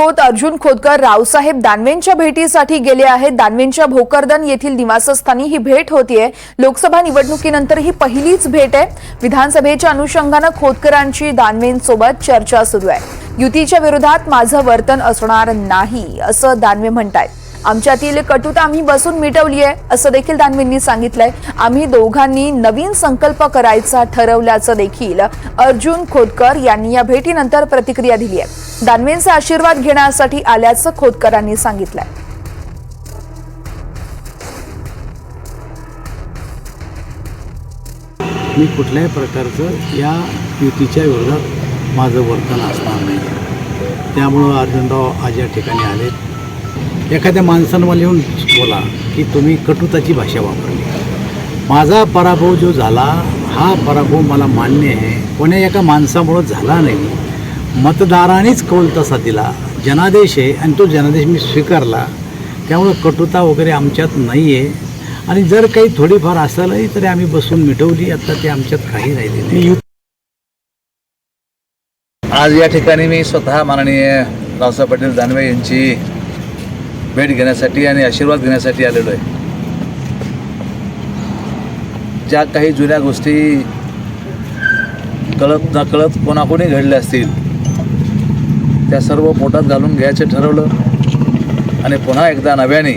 अर्जुन खोतकर रावसाहेब दानवेंच्या भेटीसाठी गेले आहेत। दानवेंच्या भोकरदन येथील निवासस्थानी ही भेट होतीये। लोकसभा निवडणुकीनंतर ही पहिलीच भेट आहे। विधानसभेच्या अनुषंगाने खोतकरांची दानवेंसोबत चर्चा सुरू आहे। युतीच्या विरोधात माझं वर्तन असणार नाही असं दानवे म्हणतात। आमच्यातील कटुता आम्ही बसून मिटवली आहे असं देखील दानवेंनी सांगितलंय। आम्ही दोघांनी नवीन संकल्प करायचा ठरवल्याचं देखील अर्जुन खोतकर यांनी या भेटीनंतर प्रतिक्रिया दिली आहे। दानवेंचा आशीर्वाद घेण्यासाठी आल्याचं खोतकरांनी सांगितलंय। मी कुठल्याही प्रकारचं या युतीच्या विरोधात माझं वर्तन असणार नाही। त्यामुळं अर्जुनराव आज या ठिकाणी आले। एखाद्या माणसानं मला येऊन बोला की तुम्ही कटुताची भाषा वापरली। माझा पराभव जो झाला हा पराभव मला मान्य आहे। कोण्या एका माणसामुळं झाला नाही, मतदारांनीच कौल तसा दिला। जनादेश आहे आणि तो जनादेश मी स्वीकारला। त्यामुळं कटुता वगैरे आमच्यात नाही आहे आणि जर काही थोडीफार असेलही तरी आम्ही बसून मिटवली। आता ते आमच्यात काही राहिले नाही। आज या ठिकाणी मी स्वतः माननीय रावसाहेब पाटील दानवे यांची भेट घेण्यासाठी आणि आशीर्वाद घेण्यासाठी आलेलो आहे। ज्या काही जुन्या गोष्टी कळत नकळत कोणाकोणी घडल्या असतील त्या सर्व पोटात घालून घ्यायचं ठरवलं आणि पुन्हा एकदा नव्याने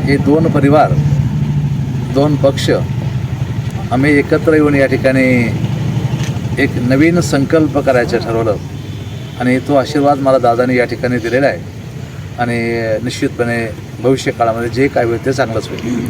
हे दोन परिवार, दोन पक्ष आम्ही एकत्र येऊन या ठिकाणी एक नवीन संकल्प करायचं ठरवलं आणि तो आशीर्वाद मला दादाने या ठिकाणी दिलेला आहे आणि निश्चितपणे भविष्य काळामध्ये जे काय होईल ते चांगलंच होईल।